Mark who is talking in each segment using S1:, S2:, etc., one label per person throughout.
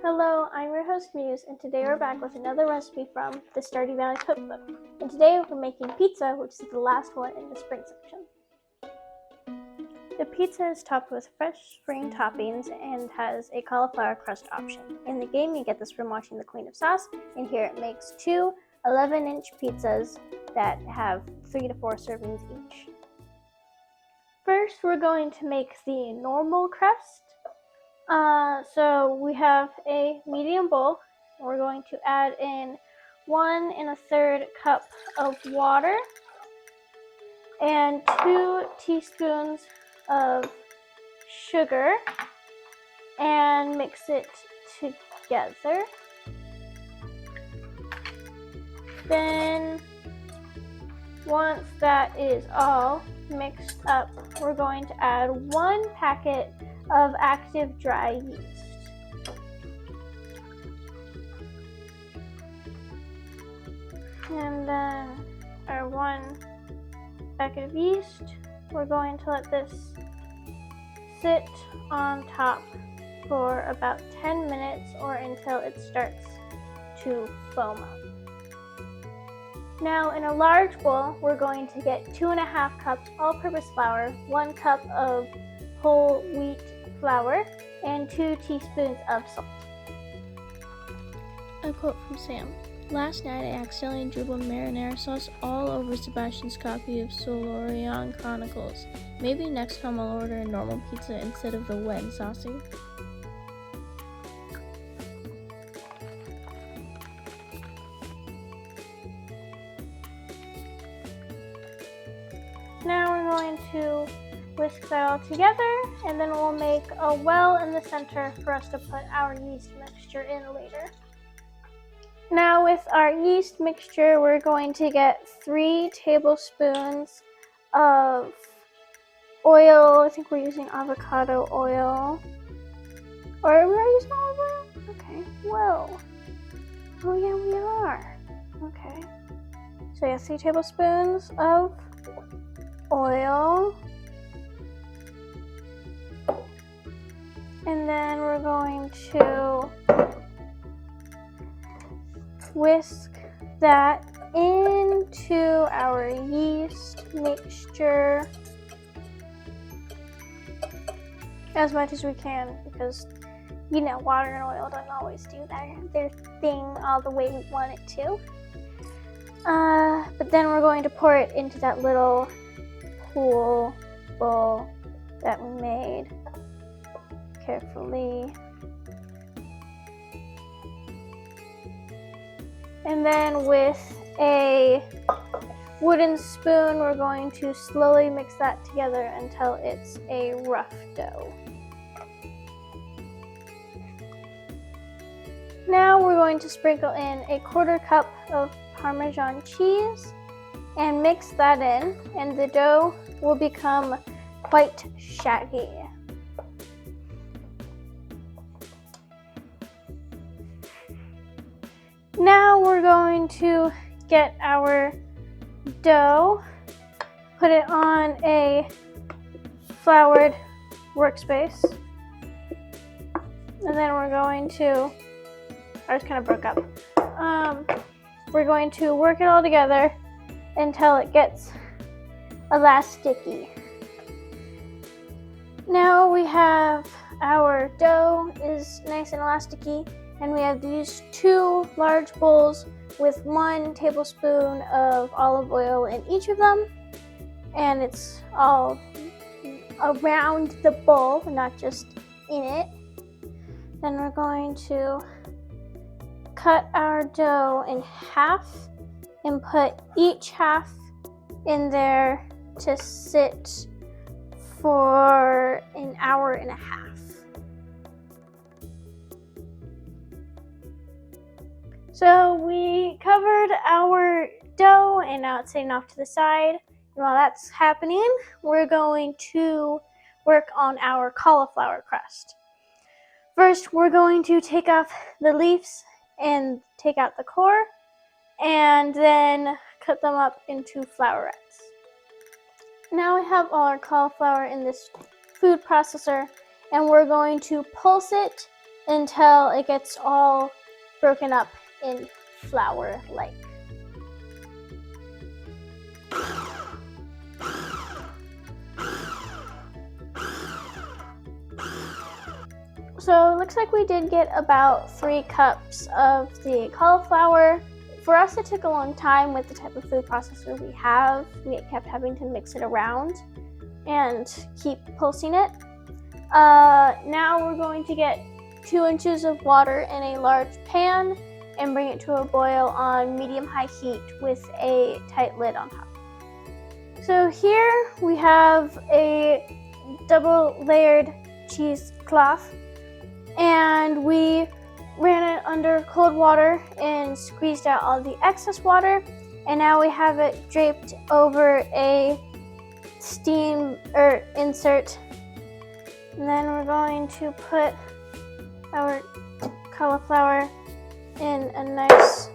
S1: Hello, I'm your host Muse, and today we're back with another recipe from the Stardew Valley cookbook. And today we're making pizza, which is the last one in the spring section. The pizza is topped with fresh spring toppings and has a cauliflower crust option. In the game, you get this from watching the Queen of Sauce, and here it makes two 11-inch pizzas that have 3 to 4 servings each. First, we're going to make the normal crust. So we have a medium bowl. We're going to add in 1 1/3 cup of water and 2 teaspoons of sugar and mix it together. Then once that is all mixed up, we're going to add 1 packet of active dry yeast. And then our 1 packet of yeast, we're going to let this sit on top for about 10 minutes or until it starts to foam up. Now in a large bowl, we're going to get 2.5 cups all-purpose flour, 1 cup of whole wheat flour, and 2 teaspoons of salt.
S2: A quote from Sam. Last night I accidentally dribbled marinara sauce all over Sebastian's copy of Solarian Chronicles. Maybe next time I'll order a normal pizza instead of the wet and saucy.
S1: Now we're going to whisk that all together, and then we'll make a well in the center for us to put our yeast mixture in later. Now with our yeast mixture, we're going to get 3 tablespoons of oil. I think we're using avocado oil. Or we are using olive oil? Okay, whoa. Oh yeah, we are. Okay. So yeah, 3 tablespoons of oil. And then we're going to whisk that into our yeast mixture as much as we can, because you know water and oil don't always do their thing all the way we want it to. But then we're going to pour it into that little pool bowl that we made carefully. And then with a wooden spoon, we're going to slowly mix that together until it's a rough dough. Now we're going to sprinkle in a 1/4 cup of Parmesan cheese and mix that in, and the dough will become quite shaggy. Now we're going to get our dough, put it on a floured workspace, and then we're going to, ours kind of broke up. We're going to work it all together until it gets elasticy. Now we have our dough is nice and elasticy, and we have these 2 large bowls with 1 tablespoon of olive oil in each of them, and it's all around the bowl, not just in it. Then we're going to cut our dough in half and put each half in there to sit for 1.5 hours. So we covered our dough, and now it's sitting off to the side. And while that's happening, we're going to work on our cauliflower crust. First, we're going to take off the leaves and take out the core, and then cut them up into flowerets. Now we have all our cauliflower in this food processor, and we're going to pulse it until it gets all broken up in flour-like. So it looks like we did get about 3 cups of the cauliflower. For us, it took a long time with the type of food processor we have. We kept having to mix it around and keep pulsing it. Now we're going to get 2 inches of water in a large pan and bring it to a boil on medium-high heat with a tight lid on top. So here we have a double-layered cheesecloth, and we ran it under cold water and squeezed out all the excess water, and now we have it draped over a steam insert. And then we're going to put our cauliflower in a nice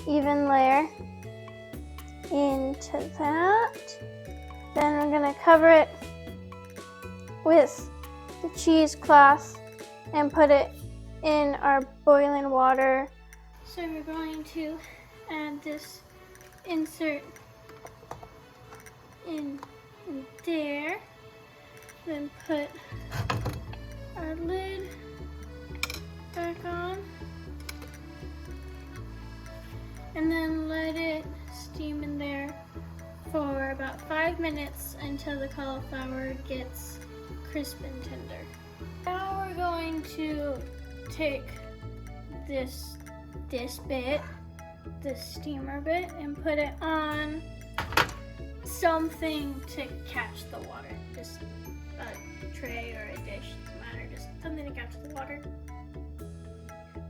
S1: even layer into that. Then we're going to cover it with the cheesecloth and put it in our boiling water. So we're going to add this insert in there, then put our lid back on, and then let it steam in there for about 5 minutes until the cauliflower gets crisp and tender. Now we're going to take this bit, this steamer bit, and put it on something to catch the water. Just a tray or a dish, doesn't matter, just something to catch the water.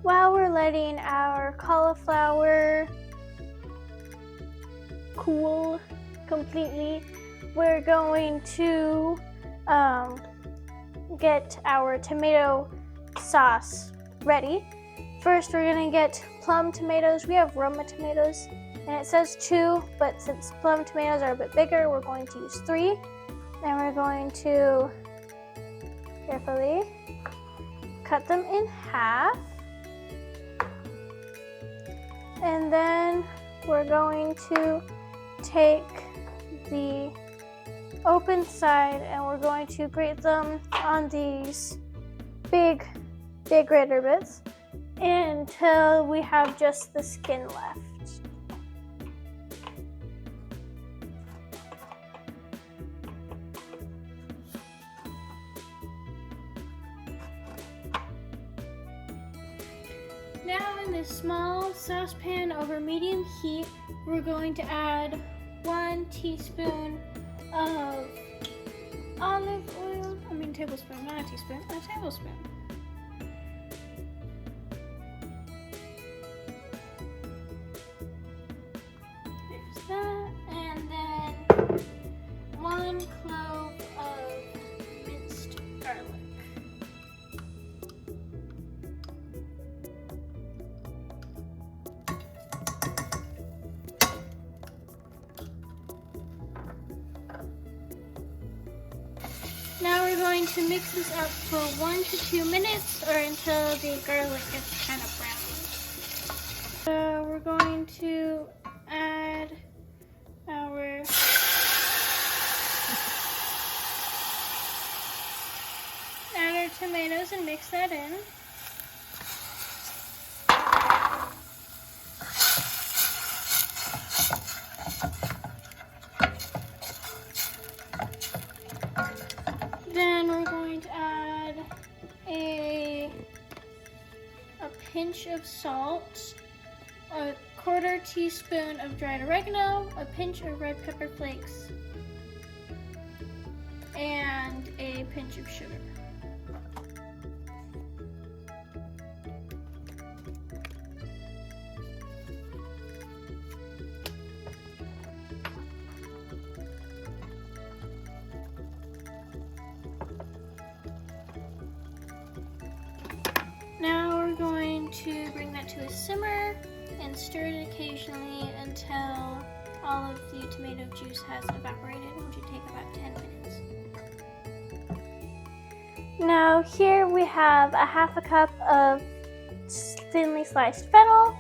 S1: While we're letting our cauliflower cool completely, we're going to get our tomato sauce ready. First, we're gonna get plum tomatoes. We have Roma tomatoes, and it says 2, but since plum tomatoes are a bit bigger, we're going to use 3. Then we're going to carefully cut them in half. And then we're going to take the open side and we're going to grate them on these big grater bits until we have just the skin left. Now in this small saucepan over medium heat, we're going to add 1 teaspoon of olive oil. Tablespoon, not a teaspoon, a tablespoon. There's that, and then 1 clove of minced garlic. Now we're going to mix this up for 1 to 2 minutes or until the garlic gets kind of brown. So we're going to add our tomatoes and mix that in. Then we're going to add a pinch of salt, a 1/4 teaspoon of dried oregano, a pinch of red pepper flakes, and a pinch of sugar. Now we're going to bring that to a simmer and stir it occasionally until all of the tomato juice has evaporated, which should take about 10 minutes. Now here we have a half a cup of thinly sliced fennel,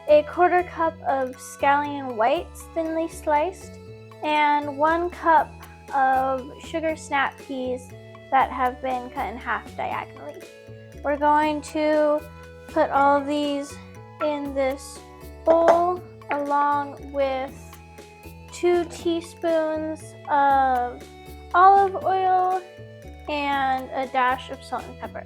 S1: a quarter cup of scallion whites thinly sliced, and 1 cup of sugar snap peas that have been cut in half diagonally. We're going to put all of these in this bowl along with 2 teaspoons of olive oil and a dash of salt and pepper.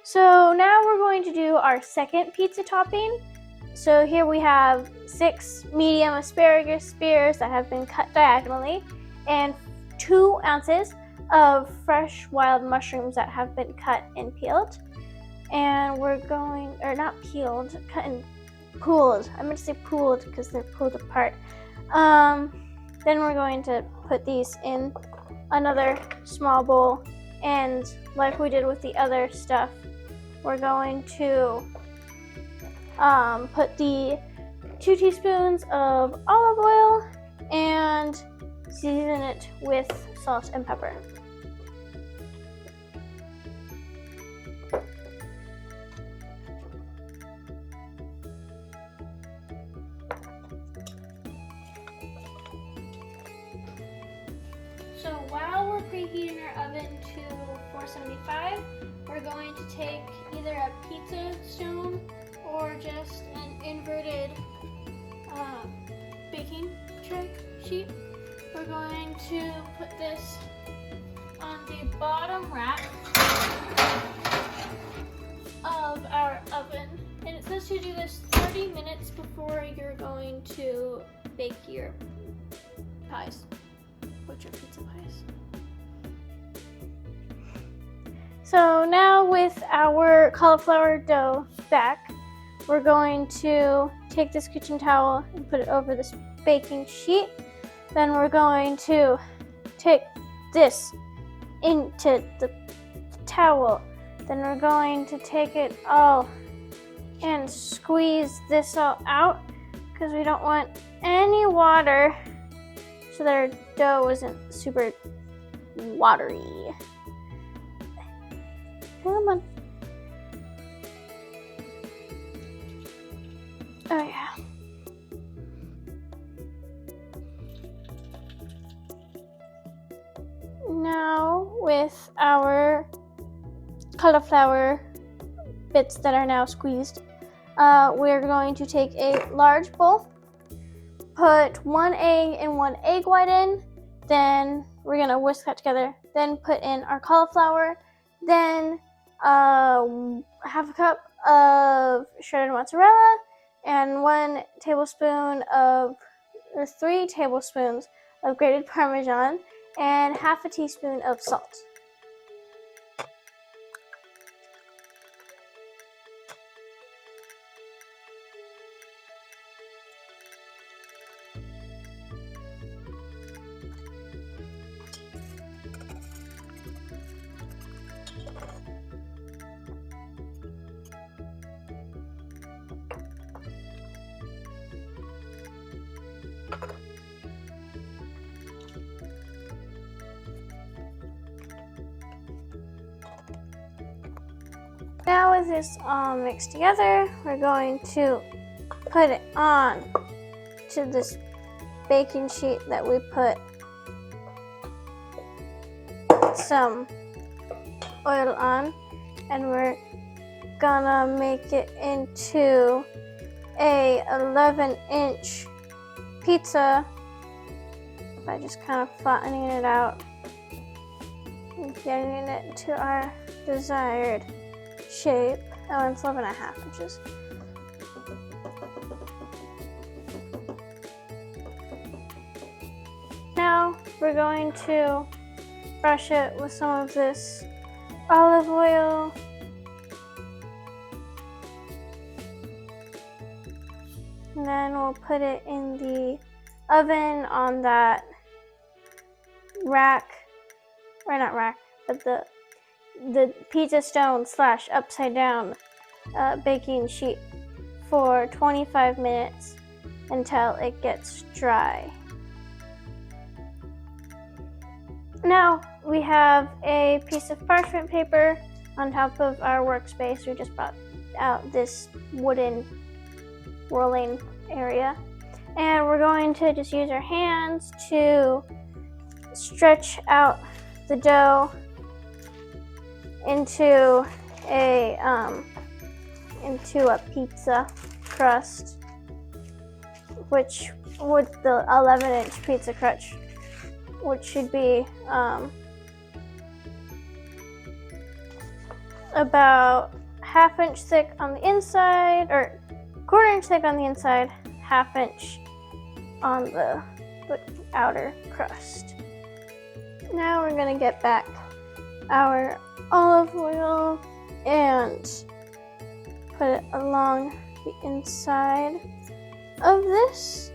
S1: So now we're going to do our second pizza topping. So here we have 6 medium asparagus spears that have been cut diagonally and 2 ounces of fresh wild mushrooms that have been cut and peeled. And we're going, or not peeled, cut and pulled. I meant to say pulled because they're pulled apart. Then we're going to put these in another small bowl, and like we did with the other stuff, we're going to put the 2 teaspoons of olive oil and season it with salt and pepper. So while we're preheating our oven to 475, we're going to take either a pizza stone or just an inverted baking tray sheet. We're going to put this on the bottom rack of our oven. And it says to do this 30 minutes before you're going to bake your pies. What's your pizza pies? So now with our cauliflower dough back, we're going to take this kitchen towel and put it over this baking sheet. Then we're going to take this into the towel. Then we're going to take it all and squeeze this all out because we don't want any water so that our dough isn't super watery. Come on. Oh yeah. Now with our cauliflower bits that are now squeezed, we're going to take a large bowl, put 1 egg and 1 egg white in, then we're gonna whisk that together, then put in our cauliflower, then half a cup of shredded mozzarella, and 3 tablespoons of grated Parmesan, and half a teaspoon of salt. Now with this all mixed together, we're going to put it on to this baking sheet that we put some oil on, and we're gonna make it into a 11-inch pizza by just kind of flattening it out and getting it to our desired shape. Oh, it's 11.5 inches. Now we're going to brush it with some of this olive oil. And then we'll put it in the oven on that rack, or not rack, but the the pizza stone / upside down baking sheet for 25 minutes until it gets dry. Now we have a piece of parchment paper on top of our workspace. We just brought out this wooden rolling area, and we're going to just use our hands to stretch out the dough into a pizza crust, which with the 11-inch pizza crust, which should be about 1/2 inch thick on the inside, or 1/4 inch thick on the inside, 1/2 inch on the outer crust. Now we're gonna get back our olive oil and put it along the inside of this.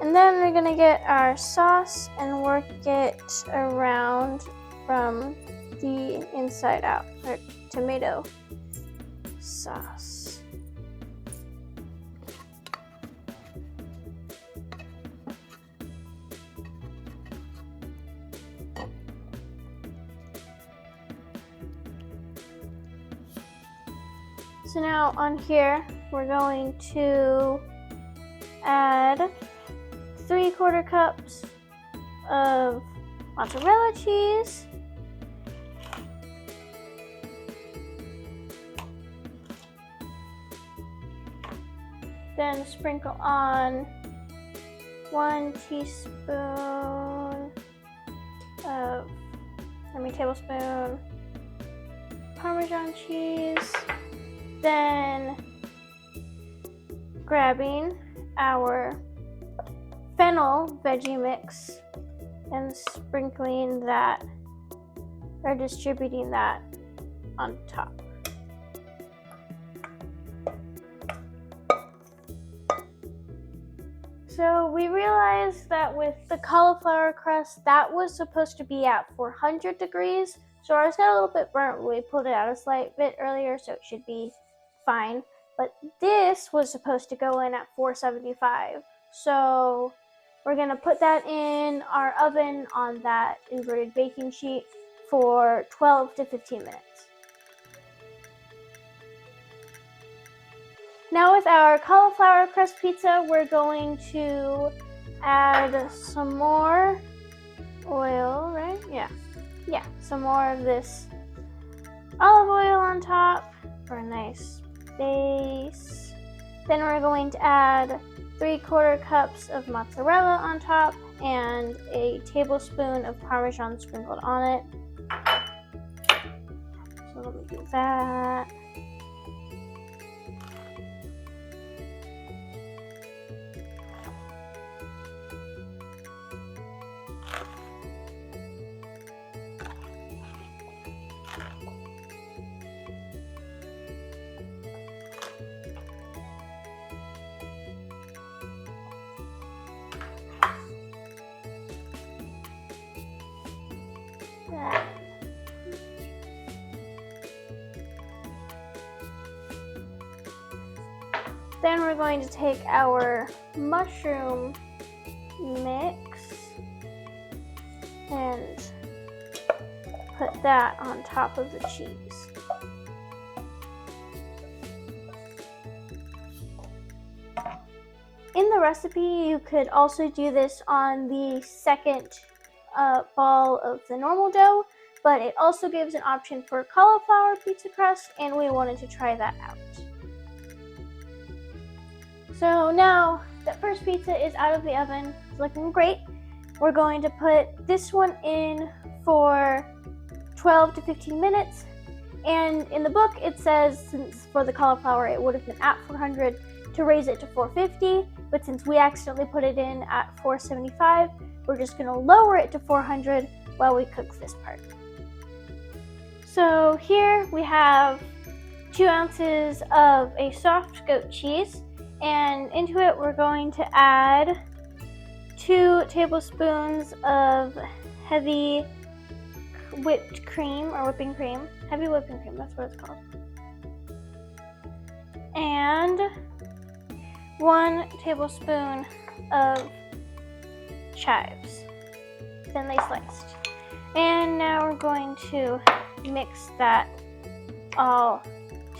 S1: And then we're gonna get our sauce and work it around from the inside out, or tomato sauce. So now on here, we're going to add 3/4 cups of mozzarella cheese, then sprinkle on 1 tablespoon Parmesan cheese, then grabbing our fennel veggie mix and sprinkling that, or distributing that on top. So we realized that with the cauliflower crust, that was supposed to be at 400 degrees. So ours got a little bit burnt. We pulled it out a slight bit earlier, so it should be fine. But this was supposed to go in at 475. So we're gonna put that in our oven on that inverted baking sheet for 12 to 15 minutes. Now with our cauliflower crust pizza, we're going to add some more oil, right? Yeah, some more of this olive oil on top for a nice base. Then we're going to add 3/4 cups of mozzarella on top and a tablespoon of Parmesan sprinkled on it. So let me do that. Then we're going to take our mushroom mix and put that on top of the cheese. In the recipe, you could also do this on the second ball of the normal dough, but it also gives an option for cauliflower pizza crust, and we wanted to try that out. So now that first pizza is out of the oven, it's looking great. We're going to put this one in for 12 to 15 minutes. And in the book, it says, since for the cauliflower, it would have been at 400 to raise it to 450. But since we accidentally put it in at 475, we're just gonna lower it to 400 while we cook this part. So here we have 2 ounces of a soft goat cheese. And into it, we're going to add 2 tablespoons of heavy whipped cream or whipping cream, heavy whipping cream, that's what it's called. And 1 tablespoon of chives, thinly sliced. And now we're going to mix that all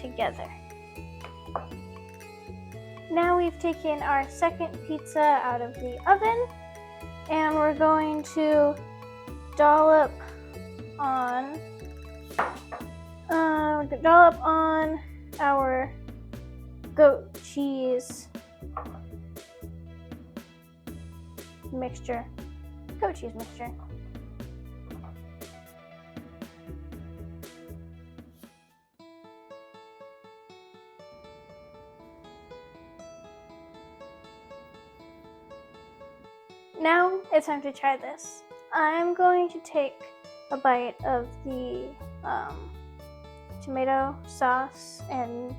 S1: together. Now we've taken our second pizza out of the oven, and we're going to dollop on our goat cheese mixture. Now it's time to try this. I'm going to take a bite of the tomato sauce and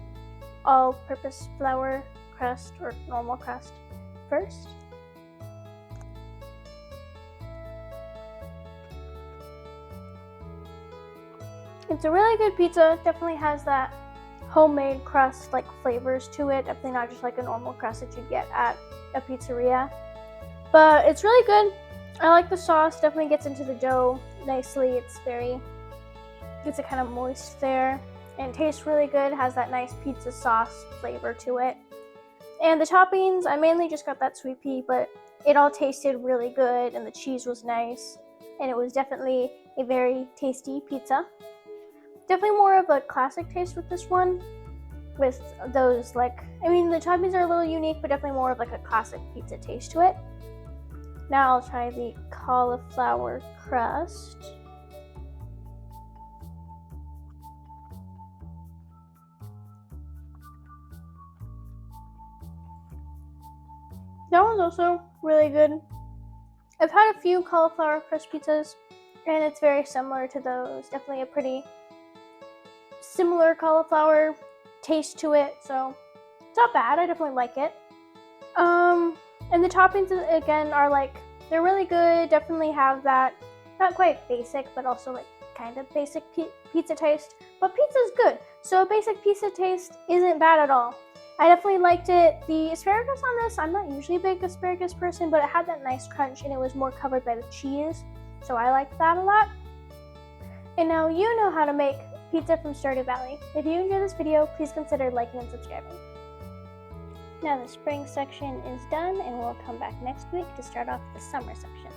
S1: all-purpose flour crust or normal crust first. It's a really good pizza. Definitely has that homemade crust like flavors to it. Definitely not just like a normal crust that you'd get at a pizzeria. But it's really good. I like the sauce. Definitely gets into the dough nicely. Gets it kind of moist there. And it tastes really good. It has that nice pizza sauce flavor to it. And the toppings, I mainly just got that sweet pea, but it all tasted really good and the cheese was nice. And it was definitely a very tasty pizza. Definitely more of a classic taste with this one. With those the toppings are a little unique, but definitely more of like a classic pizza taste to it. Now I'll try the cauliflower crust. That one's also really good. I've had a few cauliflower crust pizzas, and it's very similar to those. Definitely a pretty similar cauliflower taste to it, so it's not bad. I definitely like it. And the toppings again are they're really good. Definitely have that not quite basic, but also like kind of basic pizza taste. But pizza's good, so a basic pizza taste isn't bad at all. I definitely liked it. The asparagus on this, I'm not usually a big asparagus person, but it had that nice crunch and it was more covered by the cheese, so I liked that a lot. And now you know how to make pizza from Stardew Valley. If you enjoyed this video, please consider liking and subscribing. Now the spring section is done, and we'll come back next week to start off the summer section.